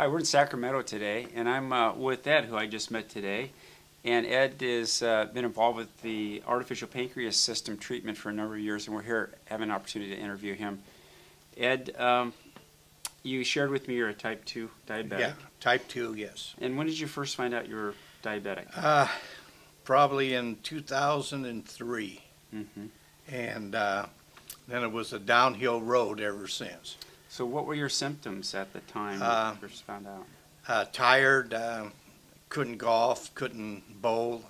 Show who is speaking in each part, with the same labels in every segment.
Speaker 1: Hi, we're in Sacramento today, and I'm with Ed, who I just met today. And Ed has been involved with the artificial pancreas system treatment for a number of years, and we're here having an opportunity to interview him. Ed, you shared with me you're a type 2 diabetic.
Speaker 2: Yeah, type 2, yes.
Speaker 1: And when did you first find out you were diabetic?
Speaker 2: Probably in 2003.
Speaker 1: Mm-hmm.
Speaker 2: And then it was a downhill road ever since.
Speaker 1: So what were your symptoms at the time when you first found out?
Speaker 2: Tired, couldn't golf, couldn't bowl.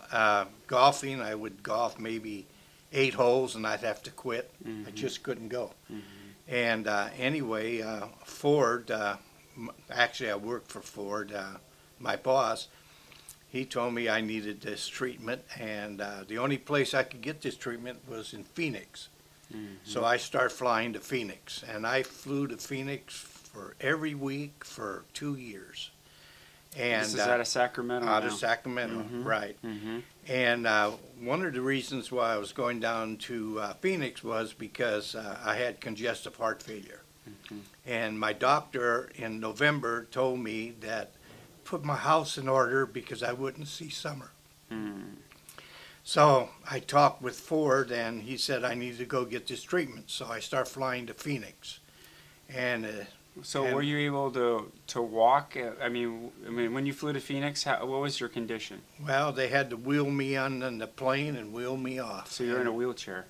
Speaker 2: Golfing, I would golf maybe 8 holes and I'd have to quit.
Speaker 1: Mm-hmm.
Speaker 2: I just couldn't go.
Speaker 1: Mm-hmm.
Speaker 2: And anyway, Ford, actually I worked for Ford, my boss, he told me I needed this treatment, and the only place I could get this treatment was in Phoenix.
Speaker 1: Mm-hmm.
Speaker 2: So I started flying to Phoenix, and I flew to Phoenix for every week for 2 years. And
Speaker 1: This is out of Sacramento
Speaker 2: out
Speaker 1: now.
Speaker 2: of Sacramento,
Speaker 1: Mm-hmm.
Speaker 2: right.
Speaker 1: Mm-hmm.
Speaker 2: And one of the reasons why I was going down to Phoenix was because I had congestive heart failure.
Speaker 1: Mm-hmm.
Speaker 2: And my doctor in November told me that put my house in order because I wouldn't see summer.
Speaker 1: Mm.
Speaker 2: So I talked with Ford, and he said I needed to go get this treatment. So I start flying to Phoenix. And
Speaker 1: So were you able to walk? I mean, when you flew to Phoenix, what was your condition?
Speaker 2: well, they had to wheel me on the plane and wheel me off.
Speaker 1: So you're in a wheelchair.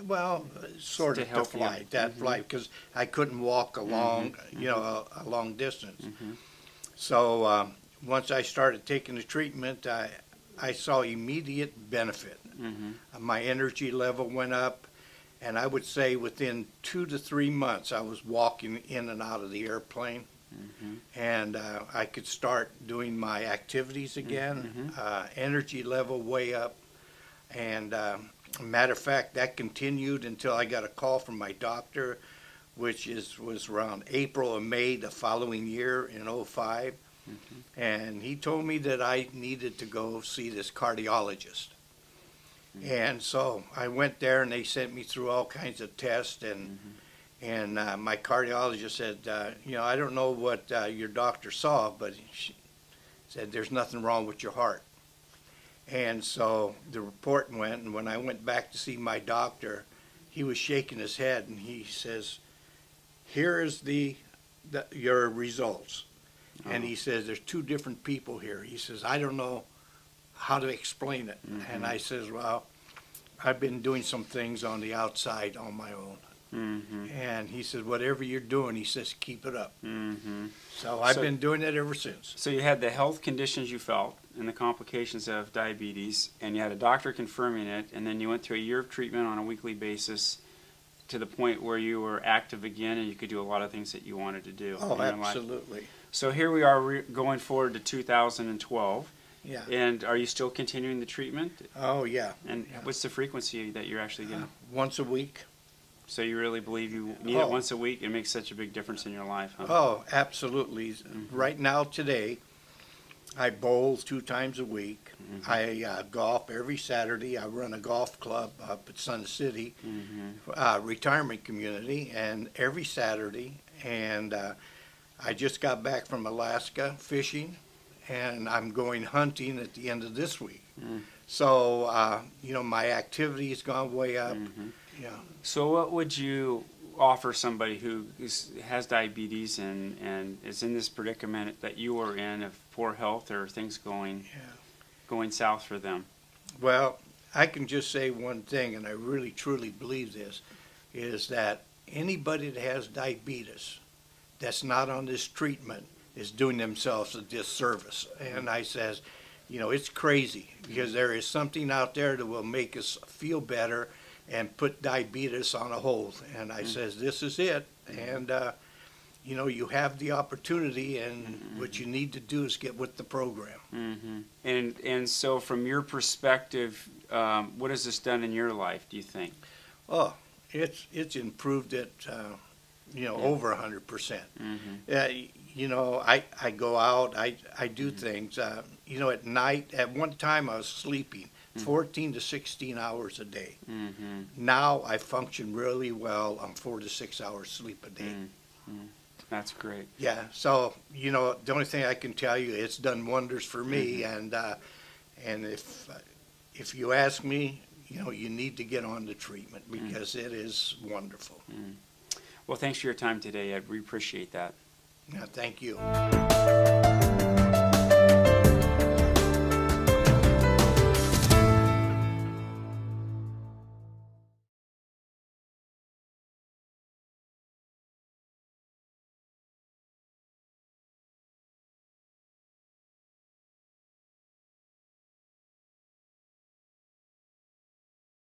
Speaker 2: Well, sort
Speaker 1: To
Speaker 2: of to
Speaker 1: help you.
Speaker 2: fly, that
Speaker 1: Mhm.
Speaker 2: flight, because I couldn't walk a long,
Speaker 1: Mhm.
Speaker 2: you know, a long distance.
Speaker 1: Mm-hmm.
Speaker 2: So once I started taking the treatment, I saw immediate benefit.
Speaker 1: Mm-hmm.
Speaker 2: My energy level went up, and I would say within 2 to 3 months, I was walking in and out of the airplane,
Speaker 1: Mm-hmm.
Speaker 2: and I could start doing my activities again. Energy level way up, and matter of fact, that continued until I got a call from my doctor, which was around April or May the following year in '05.
Speaker 1: Mm-hmm.
Speaker 2: And he told me that I needed to go see this cardiologist.
Speaker 1: Mm-hmm.
Speaker 2: And so I went there, and they sent me through all kinds of tests,
Speaker 1: Mm-hmm.
Speaker 2: and my cardiologist said, I don't know what your doctor saw, but she said there's nothing wrong with your heart. And so the report went, and when I went back to see my doctor, he was shaking his head, and he says, here is your results. And he says, there's 2 different people here. He says, I don't know how to explain it.
Speaker 1: Mm-hmm.
Speaker 2: And I says, well, I've been doing some things on the outside on my own.
Speaker 1: Mm-hmm.
Speaker 2: And he says, whatever you're doing, he says, keep it up.
Speaker 1: Mm-hmm.
Speaker 2: So I've been doing it ever since.
Speaker 1: So you had the health conditions you felt and the complications of diabetes, and you had a doctor confirming it, and then you went through a year of treatment on a weekly basis to the point where you were active again and you could do a lot of things that you wanted to do
Speaker 2: Oh,
Speaker 1: in your life.
Speaker 2: absolutely.
Speaker 1: So here we are going forward to 2012.
Speaker 2: Yeah.
Speaker 1: And are you still continuing the treatment?
Speaker 2: Oh, yeah.
Speaker 1: And what's the frequency that you're actually getting?
Speaker 2: Once a week.
Speaker 1: So you really believe you need it once a week? It makes such a big difference in your life, huh?
Speaker 2: Oh, absolutely.
Speaker 1: Mm-hmm.
Speaker 2: Right now, today, I bowl 2 times a week.
Speaker 1: Mm-hmm.
Speaker 2: I golf every Saturday. I run a golf club up at Sun City,
Speaker 1: Mm-hmm.
Speaker 2: retirement community, and every Saturday. And I just got back from Alaska fishing, and I'm going hunting at the end of this week.
Speaker 1: Mm.
Speaker 2: So, my activity has gone way up.
Speaker 1: Mm-hmm.
Speaker 2: Yeah.
Speaker 1: So what would you offer somebody who has diabetes and is in this predicament that you are in of poor health or things going south for them?
Speaker 2: Well, I can just say one thing, and I really truly believe this, is that anybody that has diabetes that's not on this treatment is doing themselves a disservice. And I says, it's crazy, because there is something out there that will make us feel better and put diabetes on a hold. And I says, this is it. And, you have the opportunity, and what you need to do is get with the program.
Speaker 1: Mm-hmm. And so from your perspective, what has this done in your life, do you think?
Speaker 2: Oh, it's improved it, over 100%. I go out, I do things. At night, at one time I was sleeping 14 to 16 hours a day.
Speaker 1: Mm-hmm.
Speaker 2: Now I function really well on 4 to 6 hours sleep a day.
Speaker 1: Mm-hmm. That's great.
Speaker 2: Yeah, so, you know, the only thing I can tell you, it's done wonders for me, and if you ask me, you know, you need to get on the treatment because it is wonderful.
Speaker 1: Well, thanks for your time today, Ed. We appreciate that.
Speaker 2: Yeah, thank you.